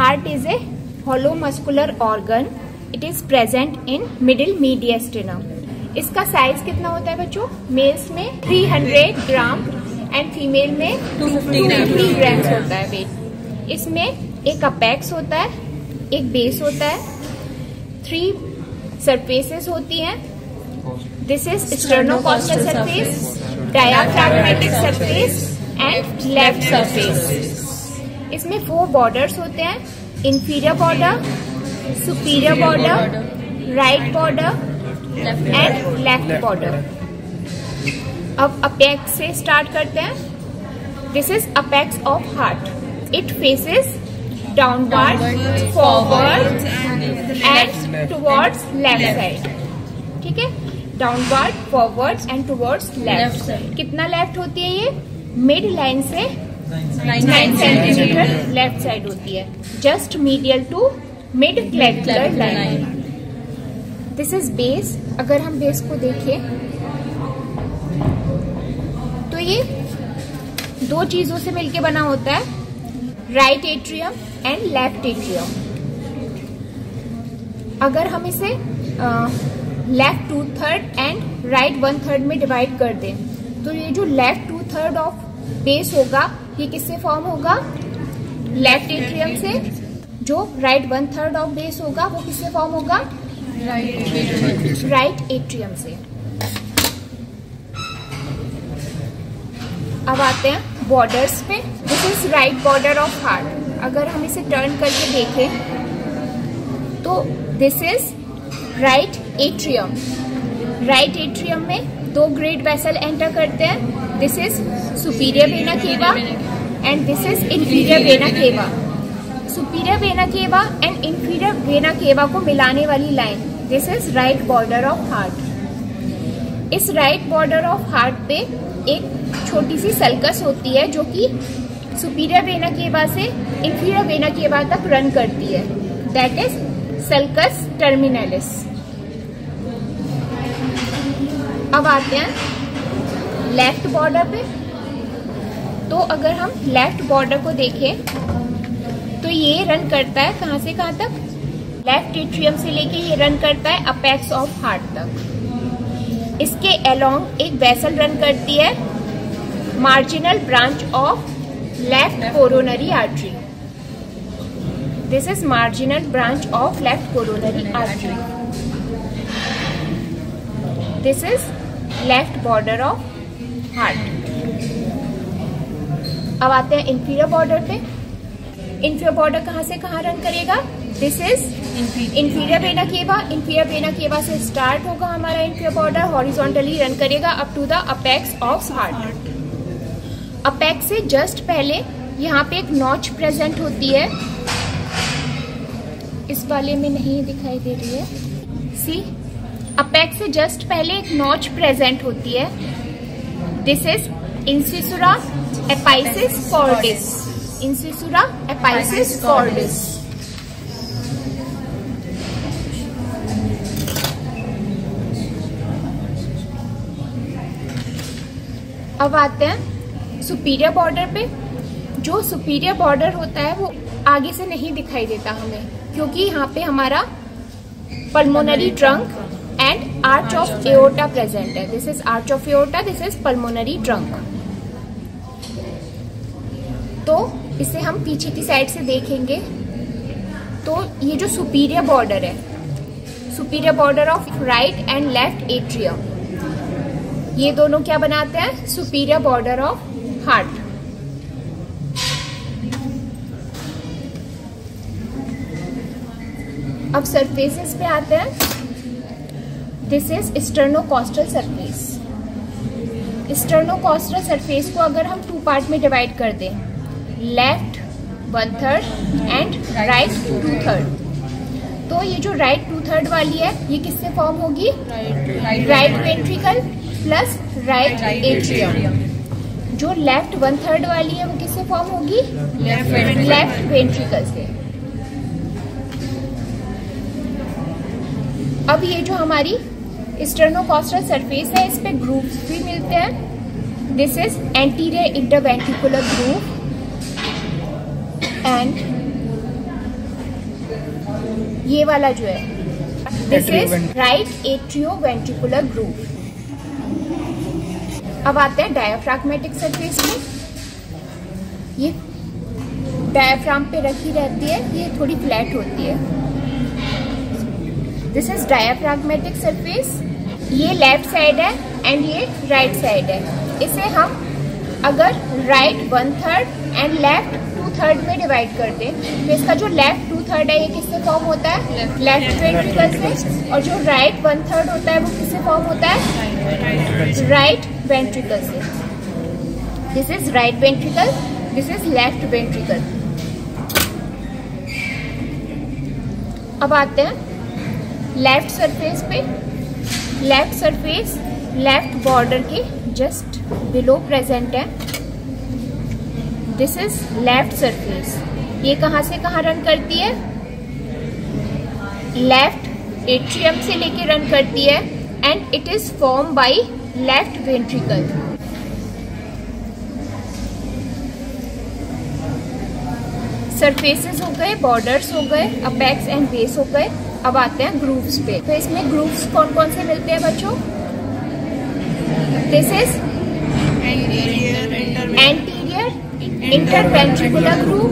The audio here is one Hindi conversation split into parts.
Heart is a hollow muscular organ. It is present in middle mediastinum. इसका साइज कितना होता है बच्चों? मेल्स में 300 ग्राम एंड फीमेल में 250 ग्राम होता है वेट। इसमें एक अपेक्स होता है, एक बेस होता है, 3 सरफेसेस होती हैं। This is sternocostal surface, diaphragmatic surface and left surface. इसमें 4 बॉर्डर्स होते हैं, inferior border, superior border, right border and left border. अब अपेक्स से स्टार्ट करते हैं। This is apex of heart. It faces downward, forward and towards left side. ठीक है, downward, forward and towards left. कितना लेफ्ट होती है ये? मिड लाइन से 9 सेंटीमीटर लेफ्ट साइड होती है, just medial to mid clavicular line. This is base. अगर हम बेस को देखें तो ये 2 चीजों से मिलकर बना होता है, right atrium and left atrium. अगर हम इसे लेफ्ट 2/3 एंड राइट 1/3 में डिवाइड कर दें तो ये जो लेफ्ट 2/3 ऑफ बेस होगा ये किससे फॉर्म होगा? लेफ्ट एट्रियम से। जो राइट 1/3 ऑफ बेस होगा वो किससे फॉर्म होगा? राइट एट्रियम से। अब आते हैं बॉर्डर्स पे। This is right border of heart. अगर हम इसे टर्न करके देखें तो this is right atrium. Right atrium में 2 ग्रेट वेसल एंटर करते हैं। This is superior vena cava and this is inferior vena केवा। Superior vena cava and inferior vena केवा को मिलाने वाली line, this is right border of heart. इस राइट बॉर्डर ऑफ हार्ट पे एक छोटी सी सल्कस होती है जो कि सुपीरियर वेना केवा से इंफीरियर वेना केवा तक रन करती है, दैट इज सल्कस टर्मिनलिस। अब आते हैं लेफ्ट बॉर्डर पे। तो अगर हम लेफ्ट बॉर्डर को देखें तो ये रन करता है कहां से कहां तक? लेफ्ट एट्रियम से लेके ये रन करता है अपेक्स ऑफ हार्ट तक। इसके अलोंग एक वेसल रन करती है, marginal branch of left coronary artery. This is marginal branch of left coronary artery. This is left border of heart. अब आते हैं इंफीरियर बॉर्डर पे। इंफीरियर बॉर्डर कहां से कहां रन करेगा? This is inferior vena cava. Inferior vena cava से स्टार्ट होगा हमारा इंफीरियर बॉर्डर, हॉरिजॉन्टली रन करेगा up to the apex of heart. Apex से जस्ट पहले यहाँ पे एक नॉच प्रेजेंट होती है, इस वाले में नहीं दिखाई दे रही है। सी, अपेक्स से जस्ट पहले एक नॉच प्रेजेंट होती है। This is incisura apicis cordis. Incisura apicis cordis. अब आते हैं सुपीरियर बॉर्डर पे। जो सुपीरियर बॉर्डर होता है वो आगे से नहीं दिखाई देता हमें, क्योंकि यहाँ पे हमारा pulmonary trunk and arch of aorta present है। This is arch of aorta, this is pulmonary trunk. तो इसे हम पीछे की साइड से देखेंगे तो ये जो सुपीरियर बॉर्डर है, superior border of right and left atrium, ये दोनों क्या बनाते हैं? Superior border of heart. अब सरफेसेस पे आते हैं। This is sternocostal surface. Sternocostal surface को अगर हम 2 पार्ट में डिवाइड कर दें, लेफ्ट 1/3 एंड राइट 2/3, तो ये जो राइट 2/3 वाली है ये किससे फॉर्म होगी? Right ventricle plus right atrium. जो लेफ्ट 1/3 वाली है वो किससे फॉर्म होगी? लेफ्ट वेंट्रिकल से। अब ये जो हमारी स्टर्नोकॉस्टल सरफेस है इस पे ग्रूव्स भी मिलते हैं। This is anterior interventricular groove and ये वाला जो है, this is right atrioventricular groove. अब आते हैं डायाफ्रागमेटिक सरफेस में। ये डायाफ्राम पे रखी रहती है, ये थोड़ी फ्लैट होती है। This is diaphragmatic surface. ये लेफ्ट साइड है एंड ये राइट साइड है। इसे हम अगर राइट 1/3 एंड लेफ्ट 2/3 में डिवाइड कर दें तो इसका जो लेफ्ट 2/3 है ये किससे फॉर्म होता है? लेफ्ट वेंट्रिकल से। और जो राइट 1/3 होता है वो किससे फॉर्म होता है? राइट वेंट्रिकल से। This is right ventricle, this is left ventricle. अब आते हैं लेफ्ट सरफेस पे। लेफ्ट सरफेस लेफ्ट बॉर्डर के जस्ट बिलो प्रेजेंट है। This is left surface. ये कहां से कहां रन करती है? लेफ्ट एट्रियम से लेके रन करती है and it is form by left ventricle. Surfaces हो गए, बॉर्डर्स हो गए, अपेक्स एंड बेस हो गए। अब आते हैं ग्रूव्स पे। तो इसमें ग्रूव्स कौन कौन से मिलते हैं बच्चों? This is anterior interventricular groove.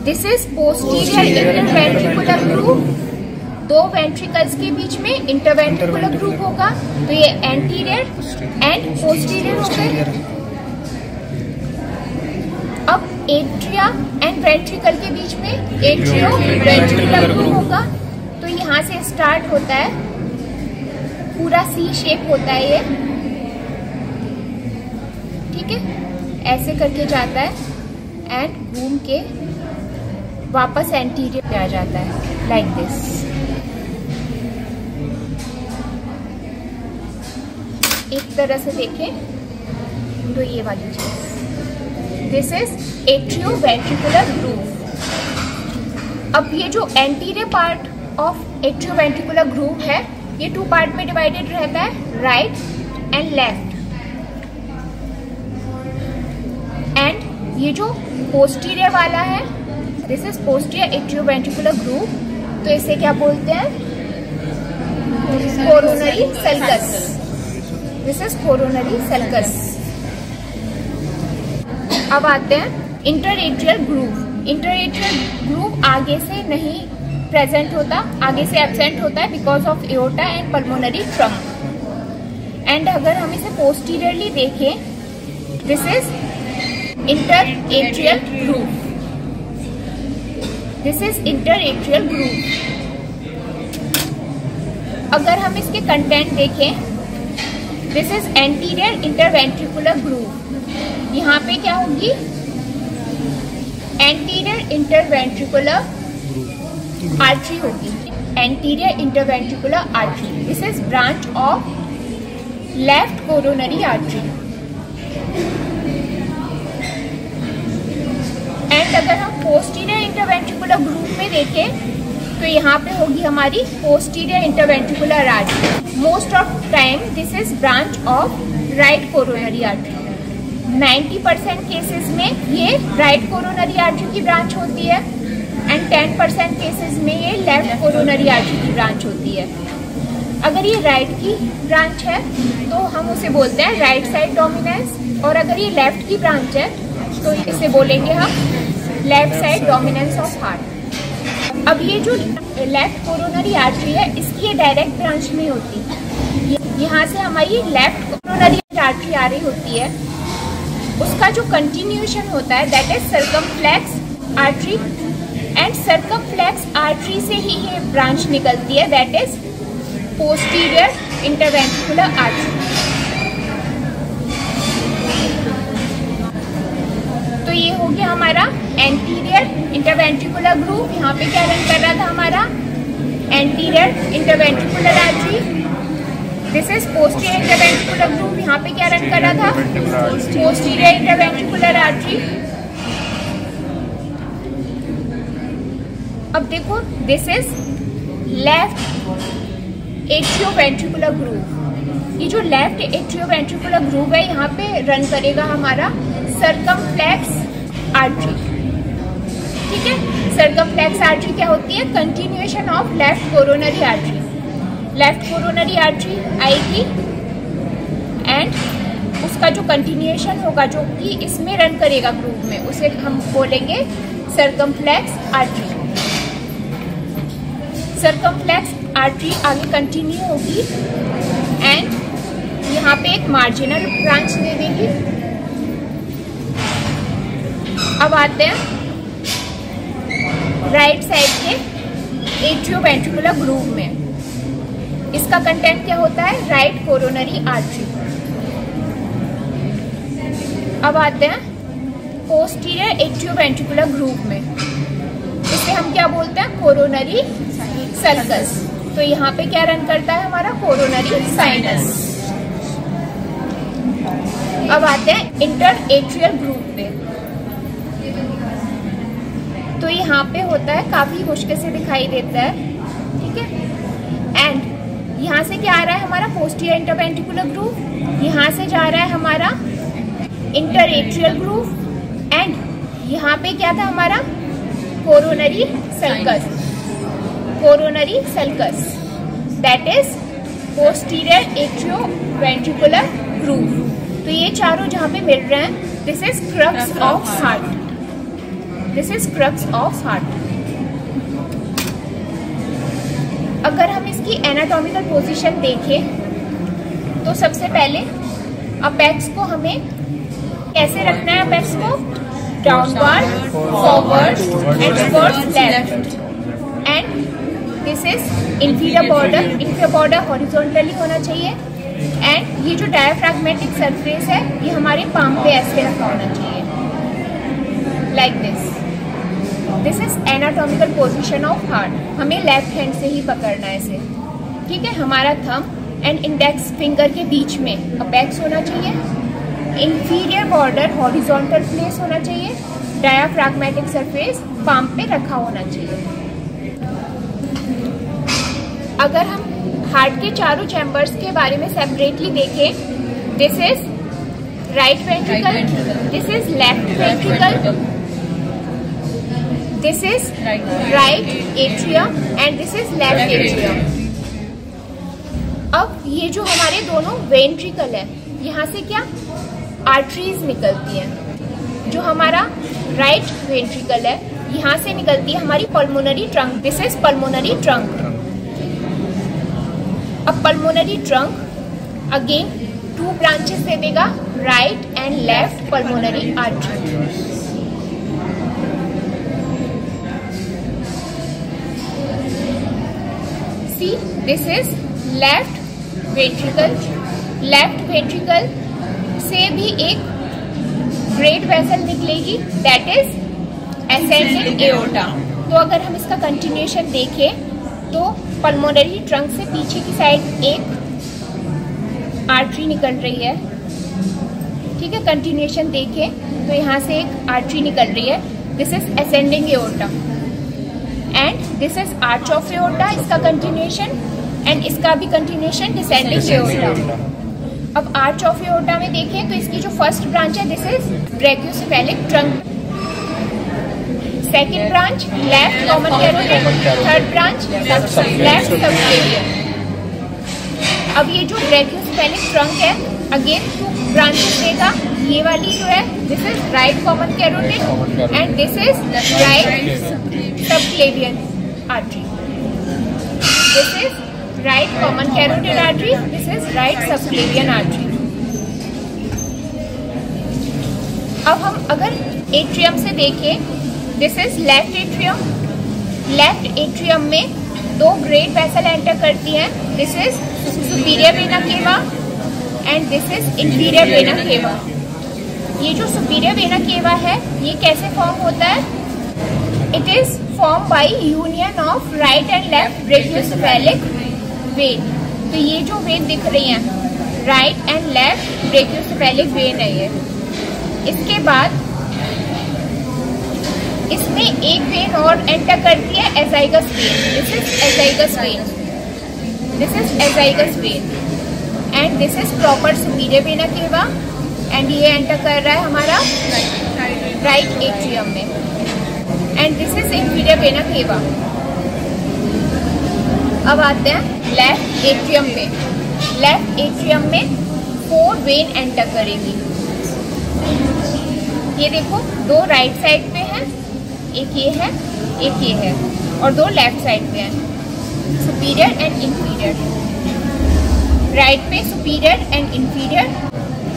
This is posterior interventricular groove. दो वेंट्रिकल्स के बीच में इंटरवेंट्रिकुलर ग्रूव होगा, तो ये एंटीरियर एंड पोस्टीरियर हो गए। अब एट्रिया एंड वेंट्रिकल के बीच में एट्रियो वेंट्रिकुलर ग्रूव होगा, तो यहाँ से स्टार्ट होता है, पूरा सी शेप होता है ये, ठीक है, ऐसे करके जाता है एंड घूम के वापस एंटीरियर पे आ जाता है, लाइक दिस। एक तरह से देखें तो ये वाली चीज, दिस इज एट्रियोवेंट्रिकुलर ग्रूव। अब ये जो anterior part of atrioventricular groove है ये 2 पार्ट में डिवाइडेड रहता है, राइट एंड लेफ्ट। एंड ये जो पोस्टीरियर वाला है, this is posterior atrioventricular groove, तो इसे क्या बोलते हैं? Coronary sulcus. This is coronary sulcus. अब आते हैं इंटरएट्रियल ग्रूव। इंटरएट्रियल ग्रूव आगे से नहीं प्रेजेंट होता, आगे से एब्सेंट होता है because of aorta and pulmonary trunk. And अगर हम इसे पोस्टीरियरली देखें, this is interatrial groove. This is interatrial groove. अगर हम इसके कंटेंट देखें, this is anterior interventricular groove. यहाँ पे क्या होगी? एंटीरियर इंटरवेंट्रिकुलर आर्टरी होगी, anterior interventricular artery. This is branch of left coronary artery. And अगर हम पोस्टीरियर इंटरवेंट्रिकुलर ग्रूव में देखें तो यहाँ पे होगी हमारी posterior interventricular artery. Most of time this is branch of right coronary artery. 90% cases में ये राइट कोरोनरी आर्टरी की ब्रांच होती है एंड 10% केसेस में ये लेफ्ट कोरोनरी आर्टरी की ब्रांच होती है। अगर ये राइट की ब्रांच है तो हम उसे बोलते हैं राइट साइड डोमिनेंस, और अगर ये लेफ्ट की ब्रांच है तो इसे बोलेंगे हम left side dominance of heart. अब ये जो लेफ्ट कोरोनरी आर्टरी है इसकी ये डायरेक्ट ब्रांच नहीं होती, यहाँ से हमारी लेफ्ट कोरोनरी आर्टरी आ रही होती है, उसका जो कंटिन्यूएशन होता है that is circumflex artery, and circumflex artery से ही ये ब्रांच निकलती है that is posterior interventricular artery. तो ये हो गया हमारा एंटीरियर इंटरवेंट्रिकुलर ग्रूव। यहाँ पे क्या रन कर रहा था हमारा? Anterior interventricular artery. This is posterior interventricular groove, यहाँ पे क्या रन कर रहा था? Posterior interventricular artery. अब देखो, this is left atrioventricular groove. ये जो लेफ्ट एट्रियोवेंट्रिकुलर ग्रूव है यहाँ पे रन करेगा हमारा सर्कमफ्लेक्स आर्टरी, ठीक है। सर्कमफ्लेक्स आर्टरी क्या होती है? Continuation of left coronary artery. Left coronary artery आएगी एंड उसका जो कंटिन्यूएशन होगा जो कि इसमें रन करेगा ग्रूव में, उसे हम बोलेंगे सर्कमफ्लेक्स आर्टरी। सर्कमफ्लेक्स आर्टरी आगे कंटिन्यू होगी एंड यहाँ पे एक मार्जिनल ब्रांच दे देगी। अब आते हैं राइट साइड के एट्रियोवेंट्रिकुलर ग्रूव में। इसका कंटेंट क्या होता है? Right coronary artery. अब आते हैं पोस्टीरियर एट्रियोवेंट्रिकुलर ग्रूव में। इसे हम क्या बोलते हैं? Coronary circus. तो यहाँ पे क्या रन करता है? हमारा कोरोनरी साइनस। अब आते हैं इंटर एट्रियल ग्रूव पे। तो यहाँ पे होता है, काफी मुश्किल से दिखाई देता है, ठीक है। एंड यहाँ से क्या आ रहा है? हमारा पोस्टीरियर इंटरवेंट्रिकुलर ग्रूव। यहाँ से जा रहा है हमारा इंटर एट्रियल ग्रूव एंड यहाँ पे क्या था हमारा? Coronary sulcus. Coronary sulcus that is posterior atrioventricular groove. तो ये चारों जहाँ पे मिल रहे हैं, this is crux of heart. This is crux of heart. अगर हम इसकी एनाटॉमिकल पोजीशन देखें तो सबसे पहले अपेक्स को हमें कैसे रखना है? अपेक्स को downward, forward and reverse left. And this is inferior border. Inferior border horizontally होना चाहिए एंड ये जो डायफ्रैग्मेटिक सरफेस है ये हमारे पाम पे ऐसे रखा होना चाहिए, like this. This is anatomical position of heart. हमें लेफ्ट हैंड से ही पकड़ना है इसे, ठीक है। हमारा थंब एंड इंडेक्स फिंगर के बीच में अपेक्स होना चाहिए। इंफीरियर बॉर्डर हॉरिजॉन्टल प्लेस होना चाहिए। डायफ्रैग्मेटिक सरफेस पाम पे रखा होना चाहिए। अगर हम हार्ट के चारों चैम्बर्स के बारे में सेपरेटली देखें, this is right ventricle, this is left ventricle, this is right atrium and this is left atrium. अब ये जो हमारे दोनों वेंट्रिकल है, यहाँ से क्या आर्टरीज निकलती हैं। जो हमारा राइट वेंट्रिकल है यहाँ से निकलती है हमारी pulmonary trunk. This is pulmonary trunk. अब पल्मोनरी ट्रंक अगेन 2 ब्रांचेस दे देगा, right and left pulmonary artery. See this is left ventricle. Left ventricle से भी एक ग्रेट वेसल निकलेगी, दैट इज एसेंडिंग एओर्टा। तो अगर हम इसका कंटिन्यूएशन देखें तो पल्मोनरी ट्रंक से पीछे की साइड एक आर्टरी निकल रही है, ठीक है। कंटिन्यूएशन देखें तो यहाँ से एक आर्टरी निकल रही है, this is ascending aorta and this is arch of aorta, इसका कंटिन्यूएशन, एंड इसका भी कंटिन्यूएशन डिसेंडिंग एओर्टा। अब आर्च ऑफ एओर्टा में देखें तो इसकी जो फर्स्ट ब्रांच है this is brachiocephalic trunk. Second branch left common carotid, third branch left subclavian. अब ये जो ब्रैकियोसेफेलिक ट्रंक है अगेन 2 ब्रांचेस देगा। ये वाली जो है this is right common carotid and this is right subclavian artery. This is right common carotid artery, this is right subclavian artery. अब हम अगर एट्रियम से देखें, this is left atrium. Left atrium में 2 ग्रेट वेसल एंटर करती हैं, this is superior vena cava and this is inferior vena केवा। ये जो सुपीरियर वेना केवा है ये कैसे फॉर्म होता है? It is form by union of right and left brachiocephalic vein. तो ये जो वेन दिख रही हैं right and left brachiocephalic vein है ये। इसके बाद इसमें एक वेन और एंटर करती है azygos when, this is azygos when, this is azygos when and this is proper superior vena cava and ये एंटर कर रहा है हमारा राइट एट्रियम में and this is inferior vena केवा। अब आते हैं लेफ्ट एट्रियम में। लेफ्ट एट्रियम में 4 वेन एंटर करेंगी। ये देखो, 2 राइट साइड पे हैं, एक ये है, एक ये है, और 2 लेफ्ट साइड पे हैं, सुपीरियर एंड इंफीरियर। राइट पे superior and inferior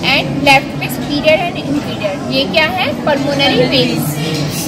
and left पे सुपीरियर एंड इंफीरियर। ये क्या है? Pulmonary veins.